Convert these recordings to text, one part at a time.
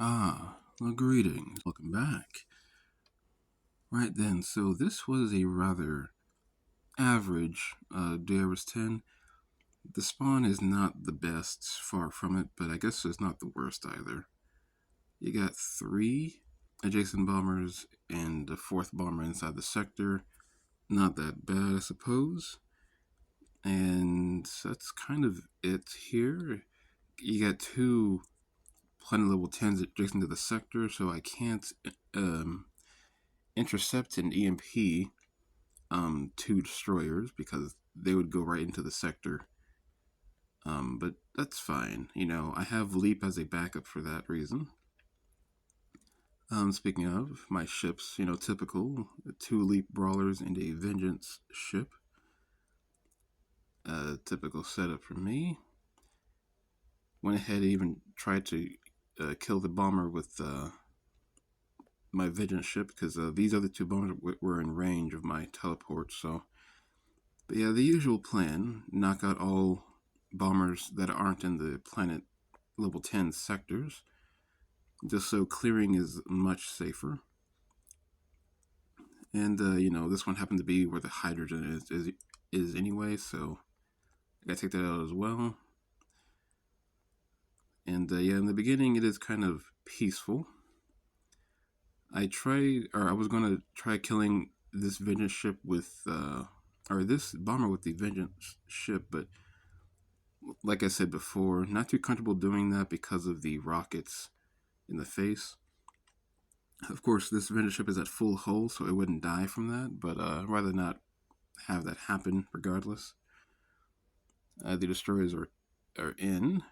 Well, greetings. Welcome back. Right then, so this was a rather average DRS10. The spawn is not the best, far from it, but I guess it's not the worst either. You got 3 adjacent bombers and a 4th bomber inside the sector. Not that bad, I suppose. And that's kind of it here. You got 2 planet level 10s adjacent to the sector, so I can't um, intercept an EMP 2 destroyers because they would go right into the sector. But that's fine. I have Leap as a backup for that reason. Speaking of my ships, typical 2 Leap brawlers and a Vengeance ship. Typical setup for me. Went ahead and even tried to kill the bomber with my Vengeance ship because these other 2 bombers were in range of my teleport. But yeah, the usual plan: knock out all bombers that aren't in the planet level 10 sectors, just so clearing is much safer. And, this one happened to be where the hydrogen is anyway, so I gotta take that out as well. And, yeah, in the beginning, it is kind of peaceful. I was gonna try killing this Vengeance ship with, or this bomber with the Vengeance ship, but like I said before, not too comfortable doing that because of the rockets in the face. Of course, this Vengeance ship is at full hull, so it wouldn't die from that, but I'd rather not have that happen regardless. The destroyers are in,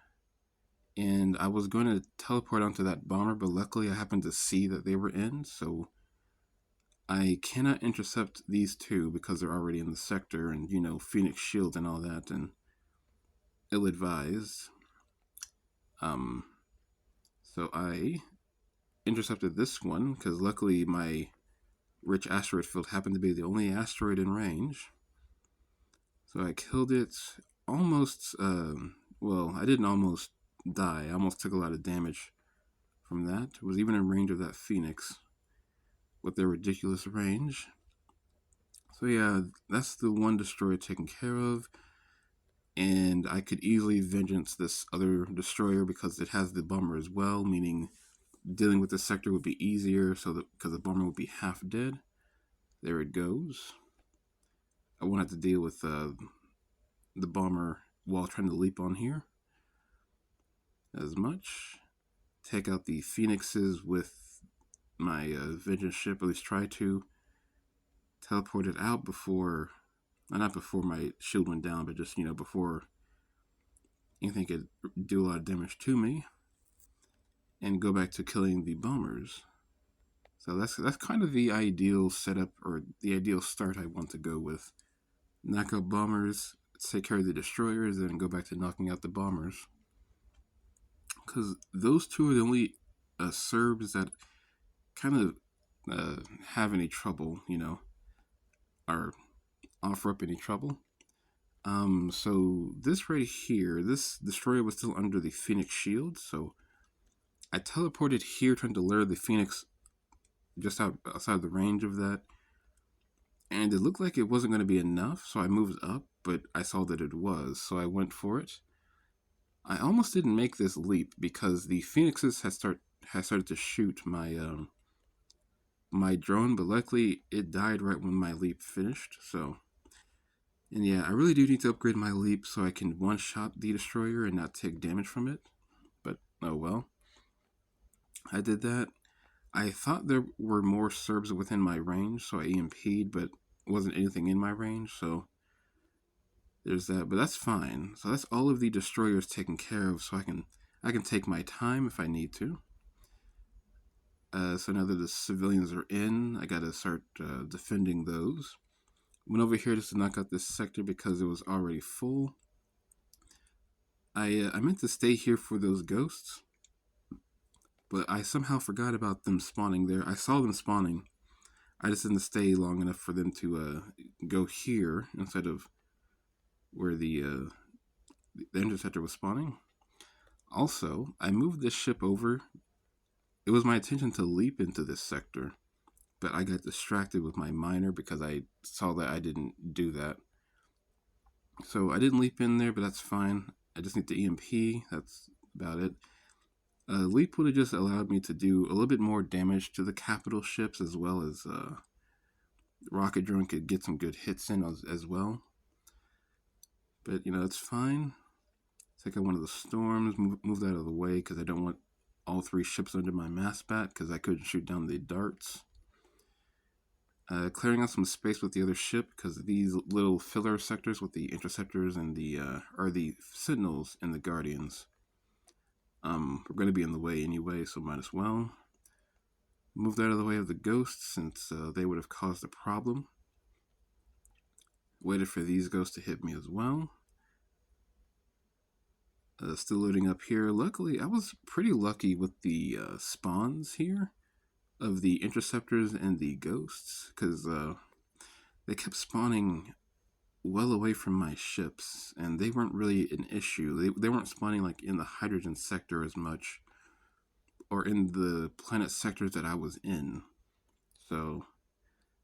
and I was going to teleport onto that bomber, but luckily I happened to see that they were in, so I cannot intercept these 2 because they're already in the sector, and Phoenix Shield and all that, and ill advised. Um, so I intercepted this one because luckily my rich asteroid field happened to be the only asteroid in range. So I killed it almost. Well, I didn't almost die. I almost took a lot of damage from that. It was even in range of that Phoenix with their ridiculous range. So yeah, that's the one destroyer taken care of. And I could easily vengeance this other destroyer because it has the bomber as well, meaning dealing with the sector would be easier. So that because the bomber would be half dead. There it goes. I won't have to deal with the bomber while trying to leap on here as much. Take out the Phoenixes with my Vengeance ship, at least try to teleport it out before, not before my shield went down, but just, before anything could do a lot of damage to me, and go back to killing the bombers. So that's kind of the ideal setup, or the ideal start I want to go with. Knock out bombers, take care of the destroyers, then go back to knocking out the bombers. Because those 2 are the only Serbs that kind of have any trouble, or offer up any trouble. So this right here, this destroyer was still under the Phoenix shield, so I teleported here trying to lure the Phoenix just outside the range of that, and it looked like it wasn't going to be enough, so I moved up, but I saw that it was, so I went for it. I almost didn't make this leap because the Phoenixes had started to shoot my drone, but luckily it died right when my leap finished. So, and yeah, I really do need to upgrade my leap so I can one-shot the destroyer and not take damage from it. But oh well, I did that. I thought there were more Serbs within my range, so I EMP'd, but wasn't anything in my range. So there's that. But that's fine. So that's all of the destroyers taken care of. So I can take my time if I need to. So now that the civilians are in, I gotta start defending those. Went over here just to knock out this sector because it was already full. I meant to stay here for those ghosts, but I somehow forgot about them spawning there. I saw them spawning. I just didn't stay long enough for them to go here instead of where the interceptor was spawning. Also, I moved this ship over it was my intention to leap into this sector, but I got distracted with my miner because I saw that I didn't do that. So I didn't leap in there, but that's fine. I just need the EMP. That's about it. Leap would have just allowed me to do a little bit more damage to the capital ships, as well as rocket drone could get some good hits in as well. But it's fine. Take out one of the storms, move that out of the way because I don't want all three ships under my mass bat because I couldn't shoot down the darts. Clearing out some space with the other ship because these little filler sectors with the interceptors and the sentinels and the guardians we're going to be in the way anyway, so might as well move that out of the way of the ghosts since they would have caused a problem. Waited for these ghosts to hit me as well. Still loading up here. Luckily, I was pretty lucky with the spawns here of the interceptors and the ghosts because they kept spawning well away from my ships, and they weren't really an issue. They weren't spawning like in the hydrogen sector as much, or in the planet sectors that I was in. So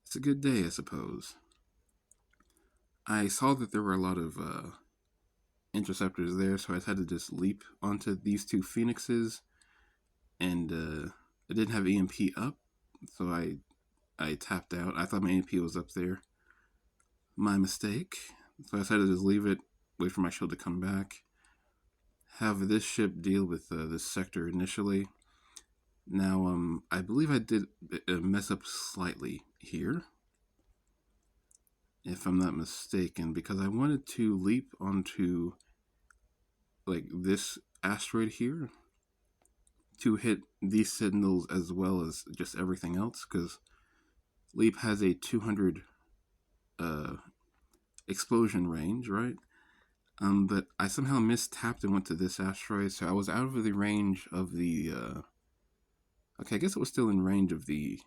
it's a good day, I suppose. I saw that there were a lot of interceptors there, so I had to just leap onto these two phoenixes, and I didn't have EMP up, so I tapped out. I thought my EMP was up there. My mistake. So I decided to just leave it, wait for my shield to come back, have this ship deal with this sector initially. Now, I believe I did mess up slightly here, if I'm not mistaken, because I wanted to leap onto like this asteroid here to hit these sentinels as well as just everything else, because Leap has a 200 explosion range, right? But I somehow mistapped and went to this asteroid, so I was out of the range of the. Okay, I guess it was still in range of the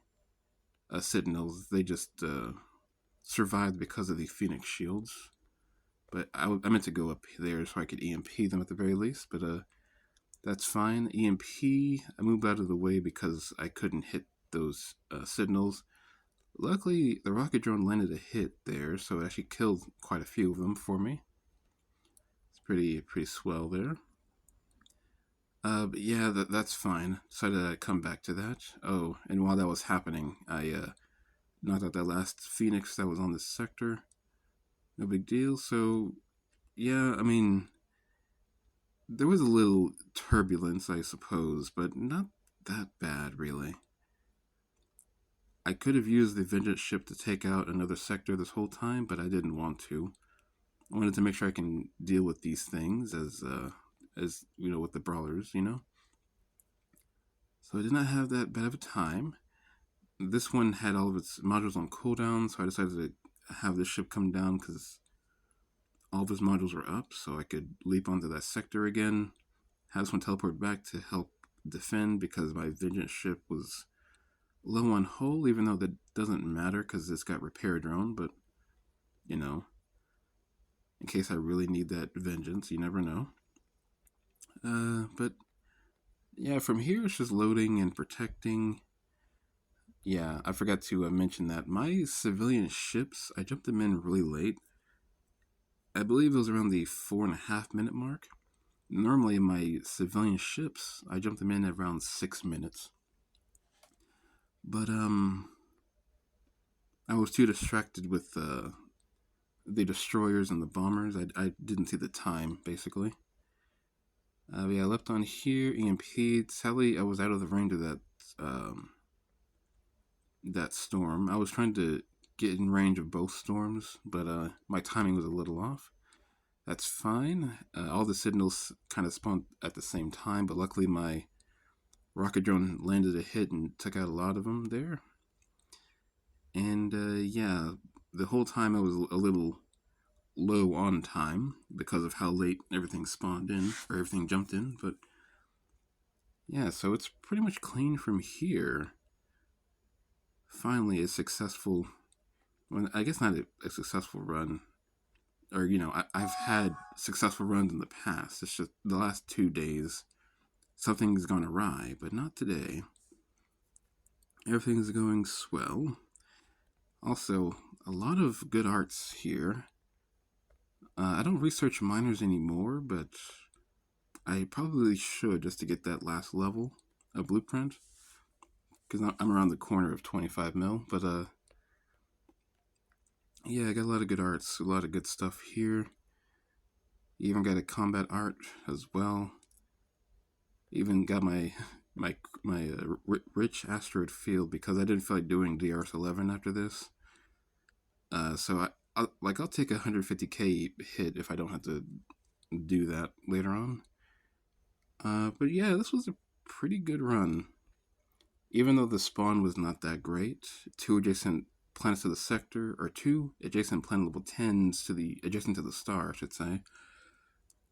sentinels. They just survived because of the Phoenix shields. But I meant to go up there so I could EMP them at the very least, but that's fine. EMP, I moved out of the way because I couldn't hit those sentinels. Luckily, the rocket drone landed a hit there, so it actually killed quite a few of them for me. It's pretty swell there. But yeah, that's fine. Decided I'd come back to that. Oh, and while that was happening, I knocked out that last Phoenix that was on this sector. No big deal. So, yeah, I mean, there was a little turbulence, I suppose, but not that bad, really. I could have used the Vengeance ship to take out another sector this whole time, but I didn't want to. I wanted to make sure I can deal with these things as with the brawlers, So I did not have that bad of a time. This one had all of its modules on cooldown, so I decided to have this ship come down because all of its modules were up, so I could leap onto that sector again. Have this one teleport back to help defend because my Vengeance ship was low on hull, even though that doesn't matter because it's got repair drone, but in case I really need that Vengeance, you never know. But yeah, from here it's just loading and protecting. Yeah, I forgot to mention that my civilian ships, I jumped them in really late. I believe it was around the 4.5 minute mark. Normally my civilian ships, I jumped them in at around 6 minutes. But I was too distracted with the destroyers and the bombers. I didn't see the time, basically. Yeah, I left on here, EMP'd. Sadly, I was out of the range of that storm. I was trying to get in range of both storms, but my timing was a little off. That's fine. All the signals kind of spawned at the same time, but luckily my rocket drone landed a hit and took out a lot of them there. And yeah, the whole time I was a little low on time because of how late everything spawned in, or everything jumped in, but yeah, so it's pretty much clean from here. Finally, a successful, well, I guess not a successful run, or I've had successful runs in the past. It's just the last 2 days, something's gone awry, but not today. Everything's going swell. Also, a lot of good arts here. I don't research miners anymore, but I probably should just to get that last level of blueprint because I'm around the corner of 25 mil. But yeah, I got a lot of good arts, a lot of good stuff here. Even got a combat art as well. Even got my rich asteroid field because I didn't feel like doing DRS11 after this. So I'll take a 150k hit if I don't have to do that later on. But yeah, this was a pretty good run. Even though the spawn was not that great, two adjacent planets to the sector, or two adjacent planet level 10s to the adjacent to the star, I should say,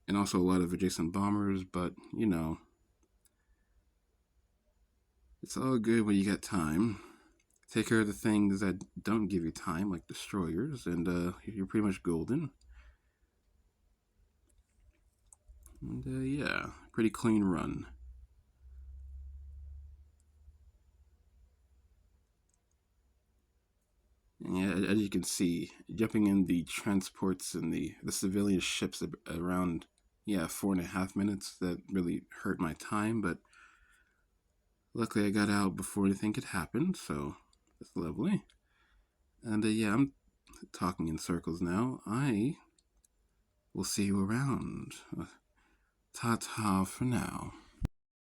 and also a lot of adjacent bombers. But you know, it's all good when you got time. Take care of the things that don't give you time, like destroyers, and you're pretty much golden. And yeah, pretty clean run. And yeah, as you can see, jumping in the transports and the civilian ships around, yeah, 4.5 minutes, that really hurt my time, but luckily I got out before anything could happen, so that's lovely. And yeah, I'm talking in circles now. I will see you around. Ta ta for now.